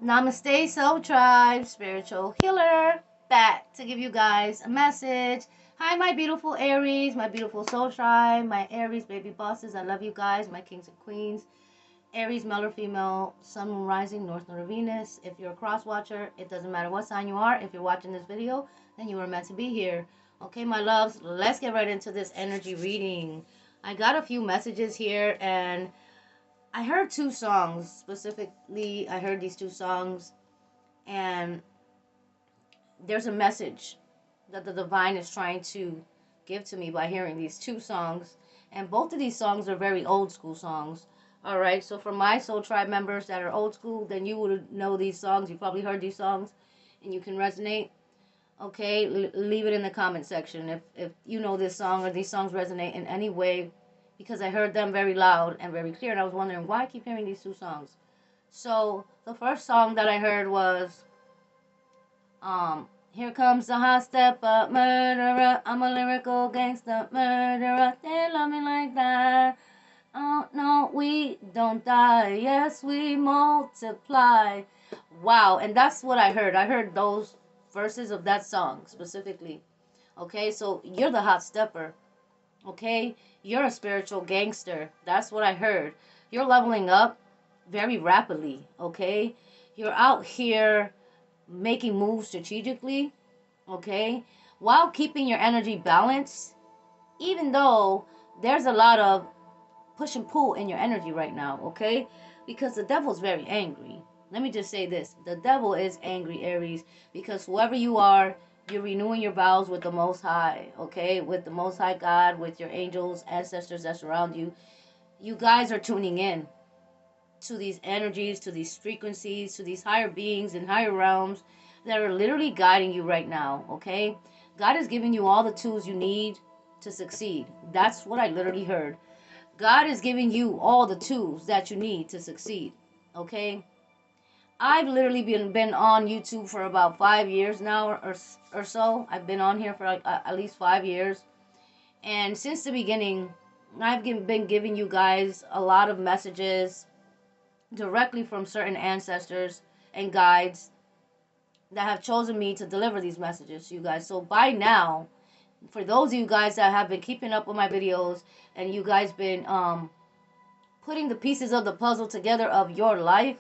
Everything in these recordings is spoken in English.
Namaste, Soul Tribe, spiritual healer, back to give you guys a message. Hi, my beautiful Aries, my beautiful Soul Tribe, my Aries baby bosses. I love you guys, my kings and queens. Aries, male or female, sun, moon, rising, north, node, or Venus. If you're a cross watcher, it doesn't matter what sign you are. If you're watching this video, then you were meant to be here. Okay, my loves, let's get right into this energy reading. I got a few messages here, and I heard two songs specifically. I heard these two songs, and there's a message that the divine is trying to give to me by hearing these two songs. And both of these songs are very old school songs. All right, so for my Soul Tribe members that are old school, then you would know these songs. You probably heard these songs, and you can resonate. Okay, leave it in the comment section if you know this song or these songs resonate in any way, because I heard them very loud and very clear, and I was wondering why I keep hearing these two songs. So the first song that I heard was here comes the hot step up murderer. I'm a lyrical gangster murderer. They love me like that. Oh no, we don't die. Yes, we multiply. Wow, and that's what I heard. I heard those verses of that song specifically. Okay, so you're the hot stepper. Okay, you're a spiritual gangster. That's what I heard. You're leveling up very rapidly. Okay, you're out here making moves strategically, okay, while keeping your energy balanced, even though there's a lot of push and pull in your energy right now, okay, because the devil's very angry. Let me just say this: the devil is angry, Aries, because whoever you are, you're renewing your vows with the Most High, okay, with the Most High God, with your angels, ancestors that surround you. You guys are tuning in to these energies, to these frequencies, to these higher beings and higher realms that are literally guiding you right now, okay? God is giving you all the tools you need to succeed. That's what I literally heard. God is giving you all the tools that you need to succeed, okay? I've literally been on YouTube for about 5 years now or so. I've been on here for like at least 5 years. And since the beginning, been giving you guys a lot of messages directly from certain ancestors and guides that have chosen me to deliver these messages to you guys. So by now, for those of you guys that have been keeping up with my videos and you guys been putting the pieces of the puzzle together of your life,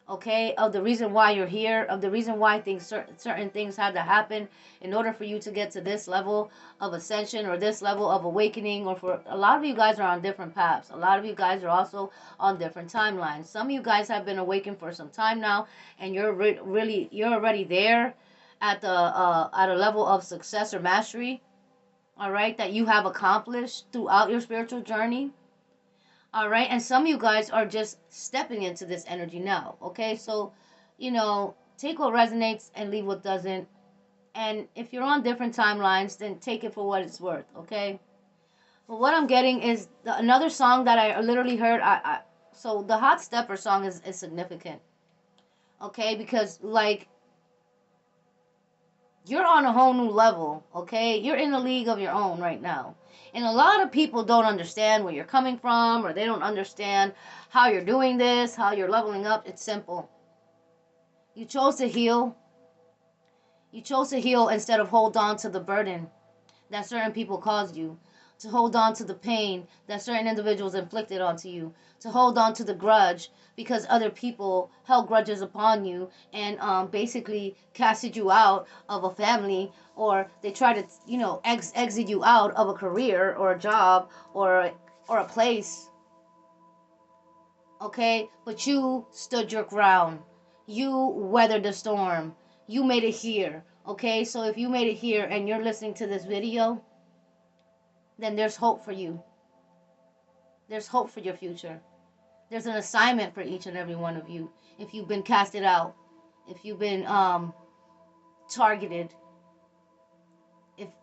okay, of the reason why you're here, of the reason why certain things had to happen in order for you to get to this level of ascension or this level of awakening, or for a lot of you guys are on different paths. A lot of you guys are also on different timelines. Some of you guys have been awakened for some time now, and you're you're already there at the at a level of success or mastery, all right, that you have accomplished throughout your spiritual journey. All right, and some of you guys are just stepping into this energy now, okay? So, take what resonates and leave what doesn't. And if you're on different timelines, then take it for what it's worth, okay? But what I'm getting is another song that I literally heard. So the Hot Stepper song is significant, okay? Because, like, you're on a whole new level, okay? You're in a league of your own right now. And a lot of people don't understand where you're coming from, or they don't understand how you're doing this, how you're leveling up. It's simple. You chose to heal. You chose to heal instead of hold on to the burden that certain people caused you, to hold on to the pain that certain individuals inflicted onto you, to hold on to the grudge because other people held grudges upon you and basically casted you out of a family, or they tried to, exit you out of a career or a job or a place. Okay, but you stood your ground. You weathered the storm. You made it here. Okay, so if you made it here and you're listening to this video, then there's hope for you. There's hope for your future. There's an assignment for each and every one of you. If you've been casted out, if you've been targeted,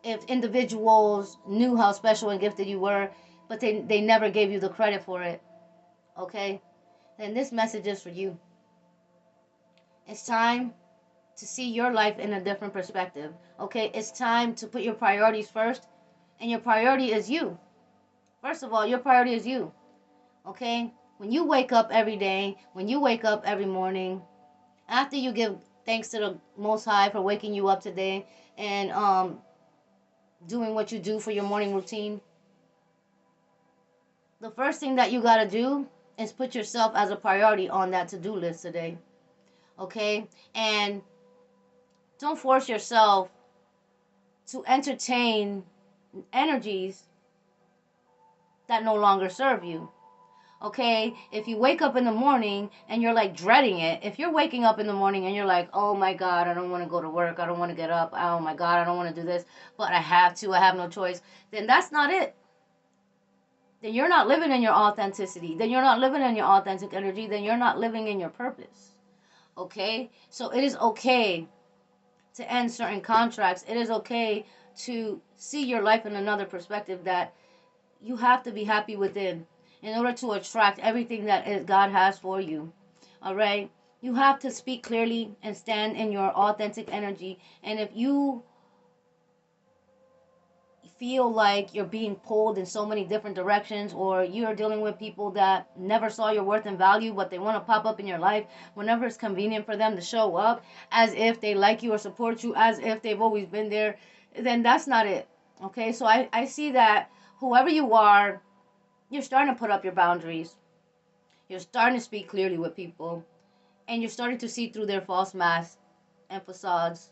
if individuals knew how special and gifted you were, but they never gave you the credit for it, okay, then this message is for you. It's time to see your life in a different perspective, okay? It's time to put your priorities first, and your priority is you. First of all, your priority is you, okay? When you wake up every day, when you wake up every morning, After you give thanks to the Most High for waking you up today and doing what you do for your morning routine, the first thing that you got to do is put yourself as a priority on that to-do list today. Okay? And don't force yourself to entertain energies that no longer serve you. Okay, if you wake up in the morning and you're like dreading it, if you're waking up in the morning and you're like, oh my God, I don't want to go to work, I don't want to get up, oh my God, I don't want to do this, but I have to, I have no choice, then that's not it. Then you're not living in your authenticity. Then you're not living in your authentic energy. Then you're not living in your purpose. Okay, so it is okay to end certain contracts. It is okay to see your life in another perspective, that you have to be happy within in order to attract everything that God has for you. All right? You have to speak clearly and stand in your authentic energy. And if you feel like you're being pulled in so many different directions, or you're dealing with people that never saw your worth and value, but they want to pop up in your life whenever it's convenient for them to show up, as if they like you or support you, as if they've always been there, then that's not it. Okay, so I see that whoever you are, you're starting to put up your boundaries. You're starting to speak clearly with people. And you're starting to see through their false masks and facades.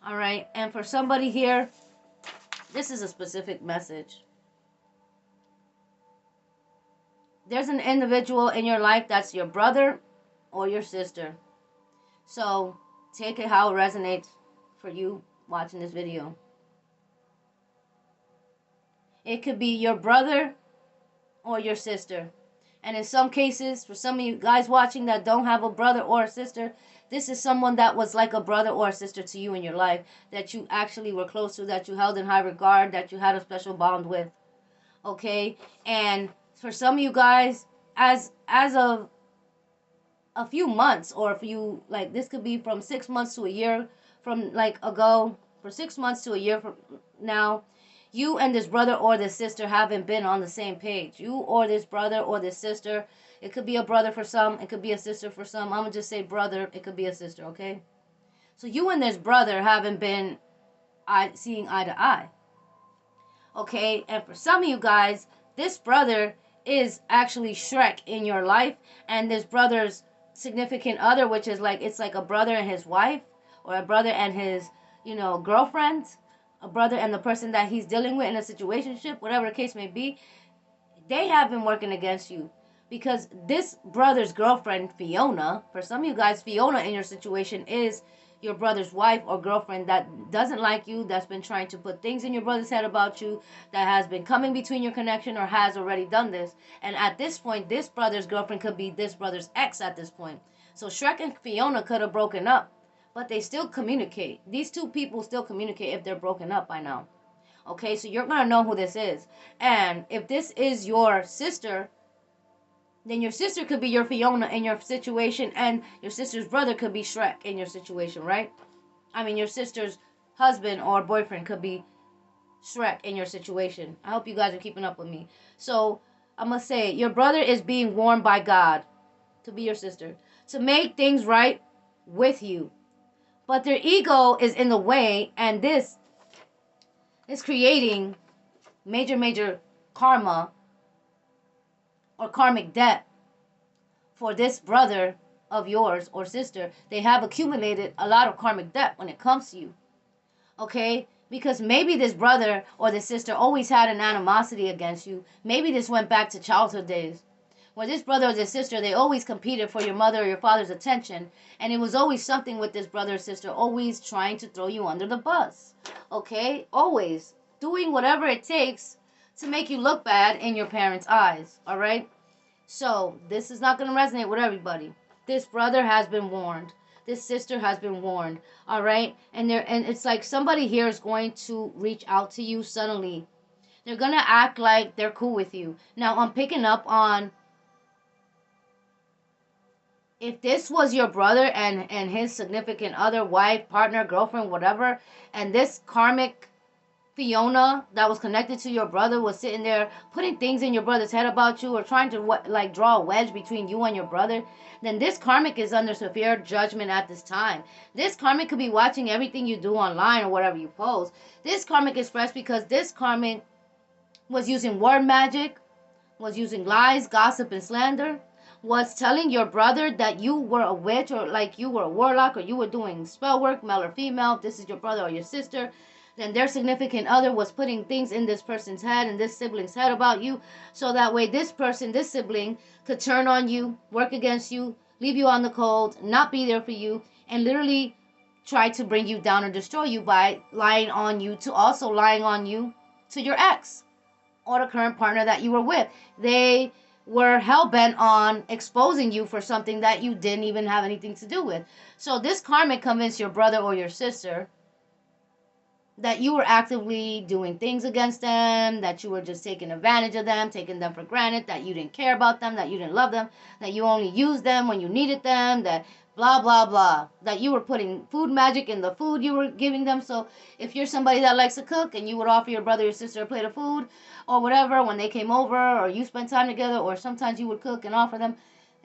All right. And for somebody here, this is a specific message. There's an individual in your life that's your brother or your sister. So take it how it resonates for you watching this video. It could be your brother or your sister. And in some cases, for some of you guys watching that don't have a brother or a sister, this is someone that was like a brother or a sister to you in your life, that you actually were close to, that you held in high regard, that you had a special bond with. Okay? And for some of you guys, as of a few months, or if you like, this could be from 6 months to a year from like ago, for 6 months to a year from now, you and this brother or this sister haven't been on the same page. You or this brother or this sister, it could be a brother for some, it could be a sister for some. I'm gonna just say brother, it could be a sister, okay? So you and this brother haven't been seeing eye to eye, okay? And for some of you guys, this brother is actually Shrek in your life, and this brother's significant other, which is like, it's like a brother and his wife, or a brother and his, girlfriend, a brother and the person that he's dealing with in a situationship, whatever the case may be, they have been working against you. Because this brother's girlfriend, Fiona, for some of you guys, Fiona in your situation is your brother's wife or girlfriend that doesn't like you, that's been trying to put things in your brother's head about you, that has been coming between your connection or has already done this. And at this point, this brother's girlfriend could be this brother's ex at this point. So Shrek and Fiona could have broken up, but they still communicate. These two people still communicate if they're broken up by now. Okay, so you're going to know who this is. And if this is your sister, then your sister could be your Fiona in your situation, and your sister's brother could be Shrek in your situation, right? I mean, your sister's husband or boyfriend could be Shrek in your situation. I hope you guys are keeping up with me. So, I'm going to say, your brother is being warned by God to be your sister, to make things right with you. But their ego is in the way, and this is creating major karma or karmic debt for this brother of yours or sister. They have accumulated a lot of karmic debt when it comes to you. Okay? Because maybe this brother or this sister always had an animosity against you. Maybe this went back to childhood days, where this brother or this sister, they always competed for your mother or your father's attention. And it was always something with this brother or sister, always trying to throw you under the bus. Okay? Always doing whatever it takes to make you look bad in your parents' eyes. Alright? So, this is not going to resonate with everybody. This brother has been warned. This sister has been warned. Alright? And it's like somebody here is going to reach out to you suddenly. They're going to act like they're cool with you. Now, I'm picking up on, if this was your brother and his significant other, wife, partner, girlfriend, whatever, and this karmic Fiona that was connected to your brother was sitting there putting things in your brother's head about you, or trying to like draw a wedge between you and your brother, then this karmic is under severe judgment at this time. This karmic could be watching everything you do online or whatever you post. This karmic is fresh because this karmic was using word magic, was using lies, gossip, and slander, was telling your brother that you were a witch, or like you were a warlock, or you were doing spell work, male or female. If this is your brother or your sister, then their significant other was putting things in this person's head and this sibling's head about you, so that way this person, this sibling, could turn on you, work against you, leave you on the cold, not be there for you, and literally try to bring you down or destroy you by lying on you, to also lying on you to your ex or the current partner that you were with. They were hell-bent on exposing you for something that you didn't even have anything to do with. So this karmic convinced your brother or your sister that you were actively doing things against them, that you were just taking advantage of them, taking them for granted, that you didn't care about them, that you didn't love them, that you only used them when you needed them, that blah, blah, blah, that you were putting food magic in the food you were giving them. So if you're somebody that likes to cook and you would offer your brother or sister a plate of food or whatever when they came over, or you spent time together, or sometimes you would cook and offer them,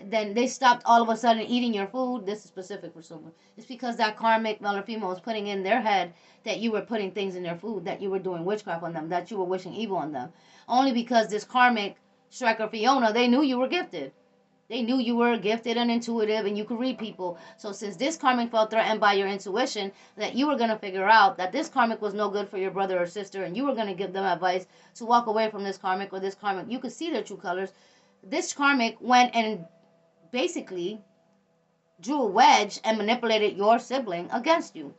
then they stopped all of a sudden eating your food. This is specific for someone. It's because that karmic male or female was putting in their head that you were putting things in their food, that you were doing witchcraft on them, that you were wishing evil on them. Only because this karmic Shrek or Fiona, they knew you were gifted. They knew you were gifted and intuitive and you could read people. So since this karmic felt threatened by your intuition, that you were going to figure out that this karmic was no good for your brother or sister, and you were going to give them advice to walk away from this karmic, or this karmic, you could see their true colors. This karmic went and basically drew a wedge and manipulated your sibling against you.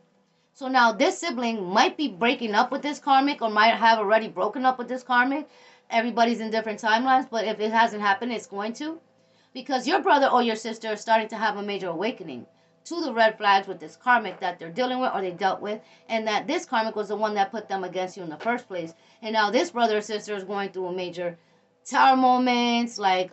So now this sibling might be breaking up with this karmic, or might have already broken up with this karmic. Everybody's in different timelines, but if it hasn't happened, it's going to. Because your brother or your sister is starting to have a major awakening to the red flags with this karmic that they're dealing with, or they dealt with, and that this karmic was the one that put them against you in the first place. And now this brother or sister is going through a major tower moments, like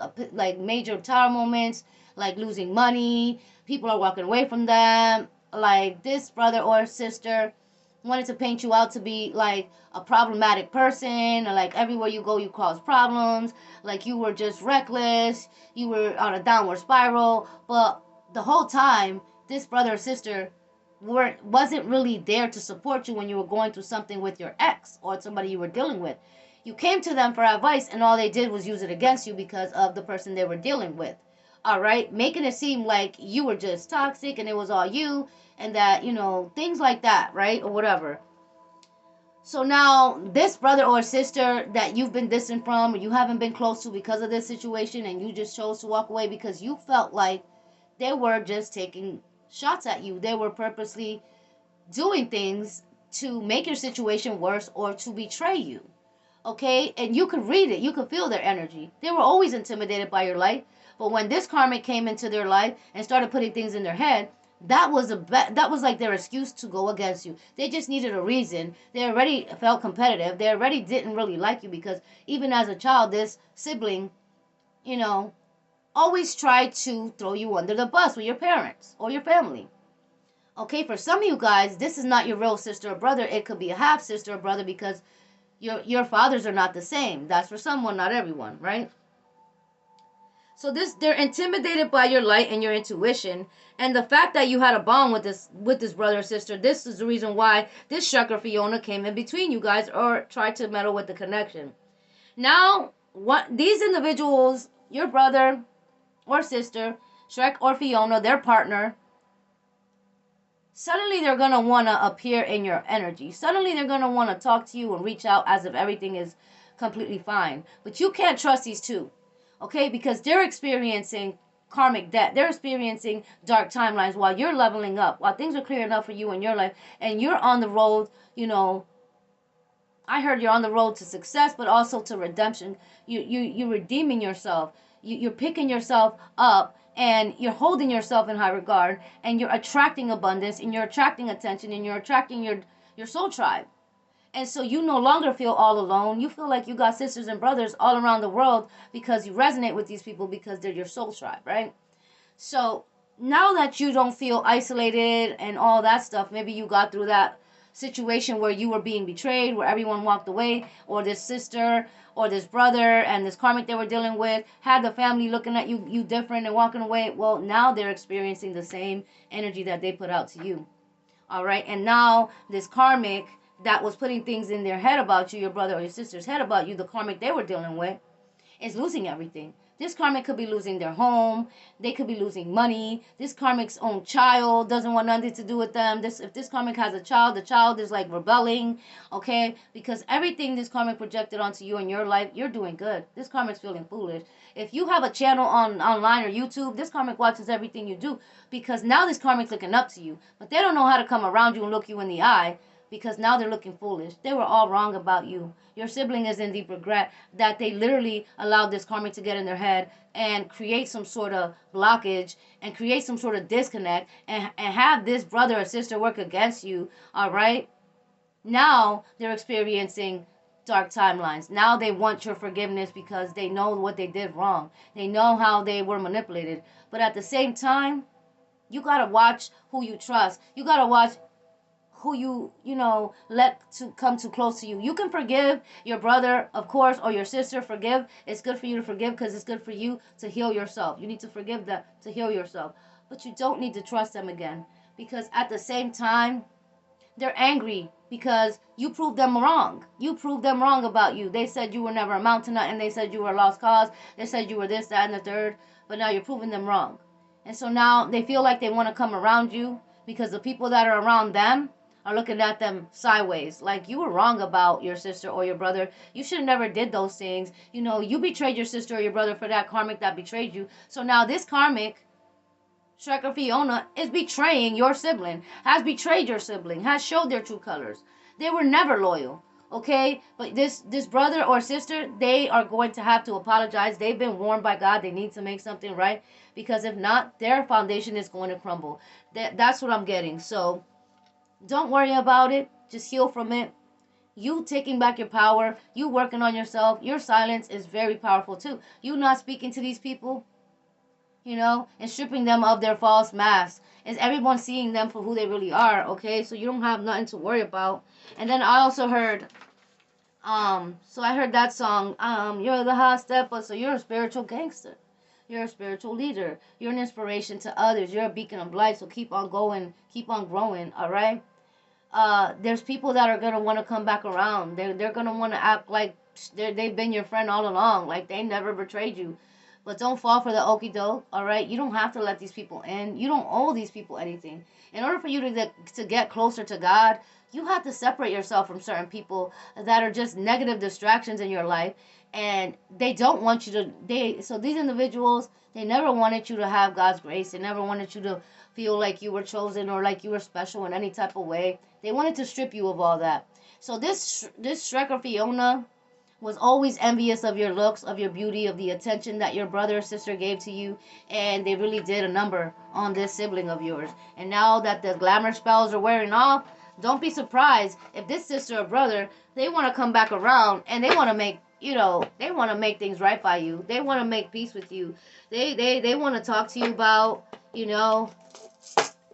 major tower moments, like losing money. People are walking away from them. Like this brother or sister wanted to paint you out to be like a problematic person, or like everywhere you go you cause problems, like you were just reckless, you were on a downward spiral. But the whole time this brother or sister wasn't really there to support you when you were going through something with your ex or somebody you were dealing with. You came to them for advice, and all they did was use it against you because of the person they were dealing with. All right, making it seem like you were just toxic and it was all you, and that, you know, things like that, right? Or whatever. So now this brother or sister that you've been distant from, or you haven't been close to because of this situation, and you just chose to walk away because you felt like they were just taking shots at you. They were purposely doing things to make your situation worse or to betray you. Okay? And you could read it. You could feel their energy. They were always intimidated by your light. But when this karmic came into their life and started putting things in their head, that was like their excuse to go against you. They just needed a reason. They already felt competitive. They already didn't really like you, because even as a child, this sibling, you know, always tried to throw you under the bus with your parents or your family. Okay, for some of you guys, this is not your real sister or brother. It could be a half sister or brother, because your fathers are not the same. That's for someone, not everyone, right? So they're intimidated by your light and your intuition, and the fact that you had a bond with this brother or sister. This is the reason why this Shrek or Fiona came in between you guys, or tried to meddle with the connection. Now, what these individuals, your brother or sister, Shrek or Fiona, their partner, suddenly they're gonna wanna appear in your energy. Suddenly they're gonna wanna talk to you and reach out as if everything is completely fine. But you can't trust these two. Okay, because they're experiencing karmic debt. They're experiencing dark timelines while you're leveling up, while things are clearing up for you in your life, and you're on the road, you know, I heard you're on the road to success, but also to redemption. You're redeeming yourself. You're picking yourself up, and you're holding yourself in high regard, and you're attracting abundance, and you're attracting attention, and you're attracting your soul tribe. And so you no longer feel all alone. You feel like you got sisters and brothers all around the world, because you resonate with these people, because they're your soul tribe, right? So now that you don't feel isolated and all that stuff, maybe you got through that situation where you were being betrayed, where everyone walked away, or this sister or this brother and this karmic they were dealing with had the family looking at you different and walking away. Well, now they're experiencing the same energy that they put out to you. All right, and now this karmic that was putting things in their head about you, your brother or your sister's head about you, the karmic they were dealing with, is losing everything. This karmic could be losing their home. They could be losing money. This karmic's own child doesn't want nothing to do with them. If this karmic has a child, the child is like rebelling, okay? Because everything this karmic projected onto you in your life, you're doing good. This karmic's feeling foolish. If you have a channel online or YouTube, this karmic watches everything you do because now this karmic's looking up to you. But they don't know how to come around you and look you in the eye because now they're looking foolish. They were all wrong about you. Your sibling is in deep regret that they literally allowed this karmic to get in their head and create some sort of blockage and create some sort of disconnect and have this brother or sister work against you, all right? Now they're experiencing dark timelines. Now they want your forgiveness because they know what they did wrong. They know how they were manipulated. But at the same time, you got to watch who you trust. You got to watch who you know, let to come too close to you. You can forgive your brother, of course, or your sister. Forgive. It's good for you to forgive because it's good for you to heal yourself. You need to forgive them to heal yourself. But you don't need to trust them again because at the same time, they're angry because you proved them wrong. You proved them wrong about you. They said you were never amount to nothing. They said you were a lost cause. They said you were this, that, and the third. But now you're proving them wrong. And so now they feel like they want to come around you because the people that are around them are looking at them sideways. Like, you were wrong about your sister or your brother. You should have never did those things. You know, you betrayed your sister or your brother for that karmic that betrayed you. So now this karmic, Shrek or Fiona, is betraying your sibling, has betrayed your sibling, has showed their true colors. They were never loyal, okay? But this brother or sister, they are going to have to apologize. They've been warned by God. They need to make something right because if not, their foundation is going to crumble. That's what I'm getting. So don't worry about it. Just heal from it. You taking back your power. You working on yourself. Your silence is very powerful too. You not speaking to these people, you know, and stripping them of their false masks. Is everyone seeing them for who they really are, okay? So you don't have nothing to worry about. And then I also heard, so I heard that song, you're the hot stepper, so you're a spiritual gangster. You're a spiritual leader. You're an inspiration to others. You're a beacon of light, so keep on going, keep on growing, all right? There's people that are going to want to come back around. They're going to want to act like they've been your friend all along, like they never betrayed you. But don't fall for the okie doke, all right? You don't have to let these people in. You don't owe these people anything. In order for you to get closer to God, you have to separate yourself from certain people that are just negative distractions in your life. And they don't want you to, so these individuals, they never wanted you to have God's grace. They never wanted you to feel like you were chosen or like you were special in any type of way. They wanted to strip you of all that. So this Shrek or Fiona was always envious of your looks, of your beauty, of the attention that your brother or sister gave to you, and they really did a number on this sibling of yours. And now that the glamour spells are wearing off, don't be surprised if this sister or brother, they want to come back around and they want to make, you know, they want to make things right by you. They want to make peace with you. They want to talk to you about, you know,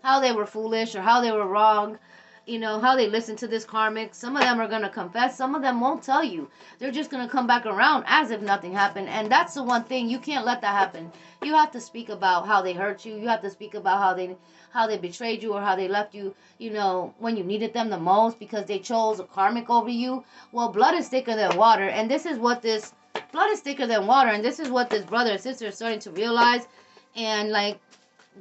how they were foolish or how they were wrong. You know, how they listen to this karmic. Some of them are going to confess. Some of them won't tell you. They're just going to come back around as if nothing happened. And that's the one thing. You can't let that happen. You have to speak about how they hurt you. You have to speak about how they betrayed you or how they left you, you know, when you needed them the most because they chose a karmic over you. Well, blood is thicker than water. And this is what this, blood is thicker than water. And this is what this brother and sister is starting to realize. And, like,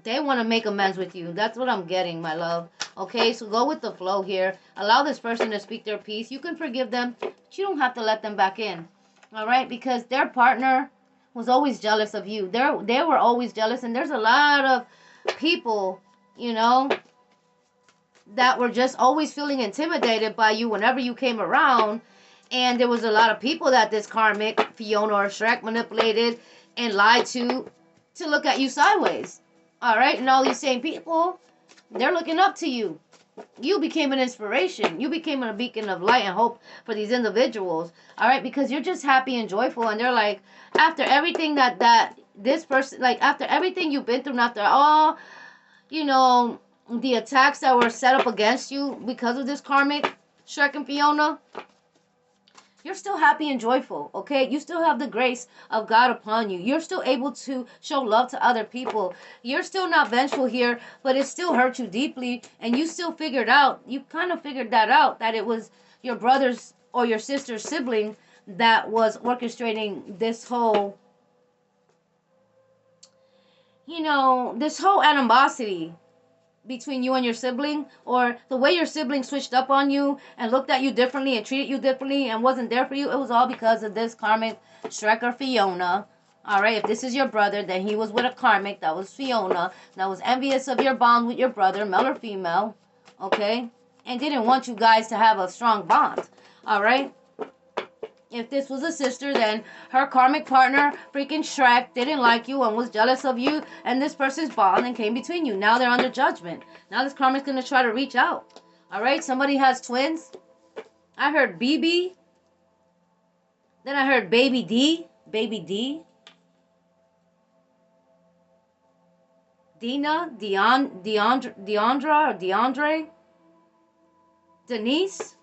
they want to make amends with you. That's what I'm getting, my love. Okay, so go with the flow here. Allow this person to speak their piece. You can forgive them, but you don't have to let them back in. All right, because their partner was always jealous of you. They were always jealous, and there's a lot of people, you know, that were just always feeling intimidated by you whenever you came around. And there was a lot of people that this karmic, Fiona or Shrek, manipulated and lied to look at you sideways. All right, and all these same people, they're looking up to you. You became an inspiration. You became a beacon of light and hope for these individuals. All right, because you're just happy and joyful. And they're like, after everything that this person, like after everything you've been through, and after all, you know, the attacks that were set up against you because of this karmic, Shrek and Fiona, you're still happy and joyful, okay? You still have the grace of God upon you. You're still able to show love to other people. You're still not vengeful here, but it still hurt you deeply. And you still figured out, you kind of figured that out, that it was your brother's or your sister's sibling that was orchestrating this whole, this whole animosity between you and your sibling, or the way your sibling switched up on you and looked at you differently and treated you differently and wasn't there for you. It was all because of this karmic Shrek or Fiona. All right, if this is your brother, then he was with a karmic that was Fiona, that was envious of your bond with your brother, male or female, okay, and didn't want you guys to have a strong bond. All right. If this was a sister, then her karmic partner, freaking Shrek, didn't like you and was jealous of you and this person's bond and came between you. Now they're under judgment. Now this karmic's going to try to reach out. All right? Somebody has twins. I heard BB. Then I heard Baby D. Baby D. Dina. Deandra or DeAndre. Denise.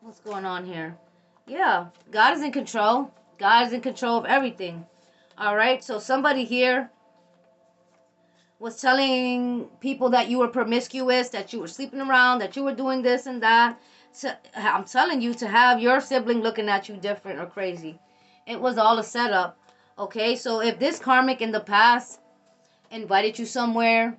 What's going on here? Yeah, God is in control. God is in control of everything. All right, so somebody here was telling people that you were promiscuous, that you were sleeping around, that you were doing this and that. So, I'm telling you to have your sibling looking at you different or crazy. It was all a setup. Okay, so if this karmic in the past invited you somewhere,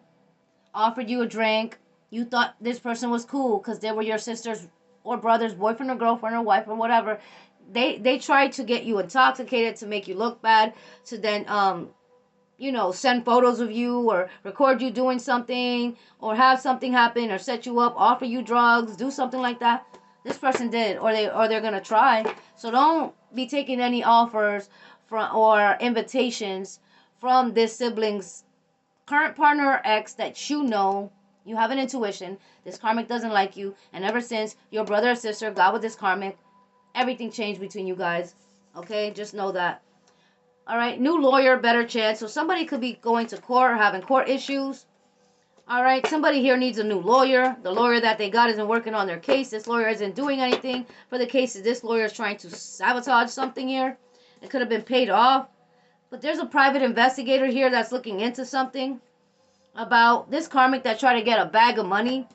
offered you a drink, you thought this person was cool because they were your sister's or brother's boyfriend or girlfriend or wife or whatever. They tried to get you intoxicated to make you look bad, to then send photos of you or record you doing something or have something happen or set you up, offer you drugs, do something like that. This person did, or they're gonna try. So don't be taking any offers from or invitations from this sibling's current partner or ex that you have an intuition. This karmic doesn't like you, and ever since your brother or sister got with this karmic, everything changed between you guys. Okay, just know that. All right, new lawyer, better chance. So somebody could be going to court or having court issues. All right, somebody here needs a new lawyer. The lawyer that they got isn't working on their case. This lawyer isn't doing anything for the case. This lawyer is trying to sabotage something here. It could have been paid off. But there's a private investigator here that's looking into something about this karmic that tried to get a bag of money.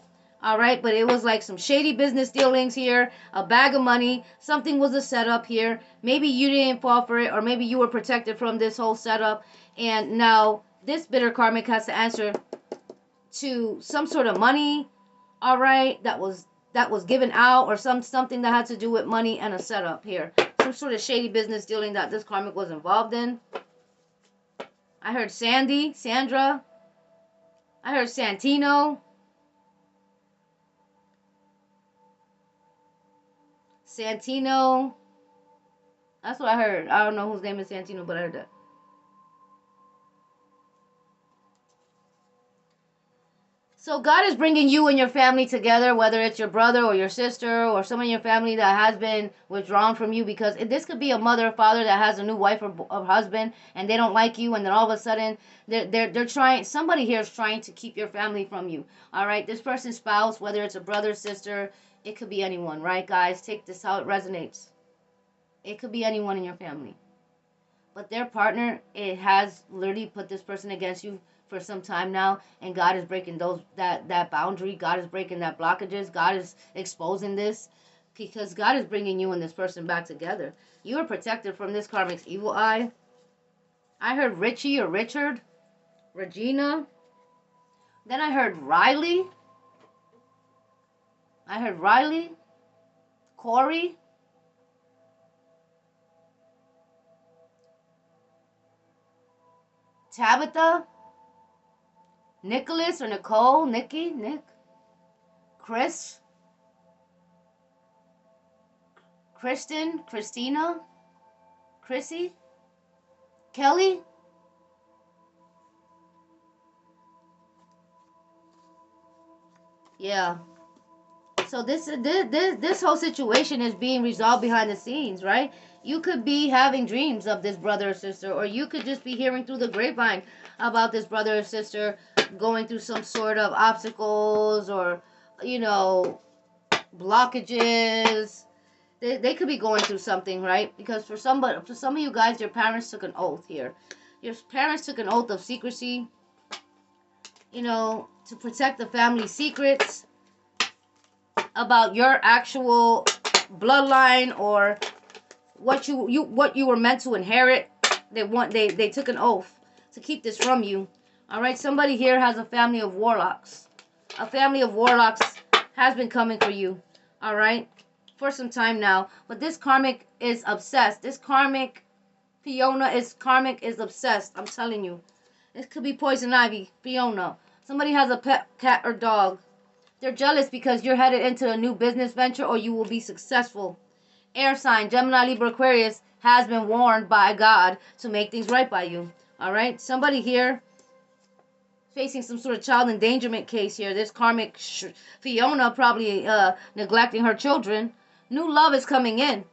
All right, but it was like some shady business dealings here, a bag of money. Something was a setup here. Maybe you didn't fall for it, or maybe you were protected from this whole setup. And now this bitter karmic has to answer to some sort of money, all right, that was given out, or something that had to do with money and a setup here. Some sort of shady business dealing that this karmic was involved in. I heard Sandra. I heard Santino. That's what I heard. I don't know whose name is Santino, but I heard that. So God is bringing you and your family together, whether it's your brother or your sister or someone in your family that has been withdrawn from you, because this could be a mother or father that has a new wife or husband and they don't like you, and then all of a sudden they're trying. Somebody here is trying to keep your family from you. All right, this person's spouse, whether it's a brother, sister, it could be anyone, right, guys? Take this how it resonates. It could be anyone in your family. But their partner, it has literally put this person against you for some time now, and God is breaking that boundary. God is breaking that blockages. God is exposing this, because God is bringing you and this person back together. You are protected from this karmic's evil eye. I heard Richie or Richard, Regina. Then I heard Riley. Corey. Tabitha. Nicholas or Nicole, Nick, Chris, Kristen, Christina, Chrissy, Kelly. Yeah. So this whole situation is being resolved behind the scenes, right? You could be having dreams of this brother or sister, or you could just be hearing through the grapevine about this brother or sister going through some sort of obstacles or, you know, blockages. They could be going through something, right? Because for some of you guys, your parents took an oath here. Your parents took an oath of secrecy, you know, to protect the family secrets about your actual bloodline or what you were meant to inherit. They took an oath to keep this from you. All right, somebody here has a family of warlocks. A family of warlocks has been coming for you. All right, for some time now. But this karmic is obsessed. This karmic Fiona is obsessed. I'm telling you. It could be poison ivy, Fiona. Somebody has a pet cat or dog. They're jealous because you're headed into a new business venture or you will be successful. Air sign, Gemini, Libra, Aquarius has been warned by God to make things right by you. Alright? Somebody here facing some sort of child endangerment case here. This karmic Fiona probably neglecting her children. New love is coming in.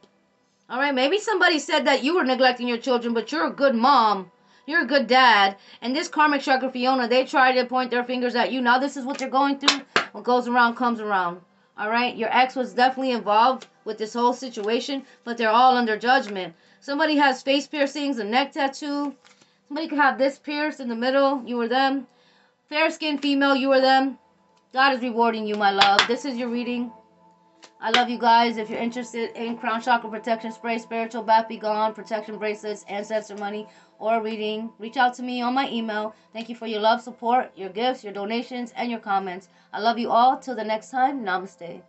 Alright? Maybe somebody said that you were neglecting your children, but you're a good mom. You're a good dad. And this karmic chakra Fiona, they try to point their fingers at you. Now this is what you're going through. What goes around comes around. Alright? Your ex was definitely involved with this whole situation, but they're all under judgment. Somebody has face piercings, a neck tattoo. Somebody could have this pierced in the middle. You or them. Fair-skinned female, you or them. God is rewarding you, my love. This is your reading. I love you guys. If you're interested in crown chakra protection spray, spiritual bath be gone, protection bracelets, ancestor money, or reading, reach out to me on my email. Thank you for your love, support, your gifts, your donations, and your comments. I love you all. Till the next time, namaste.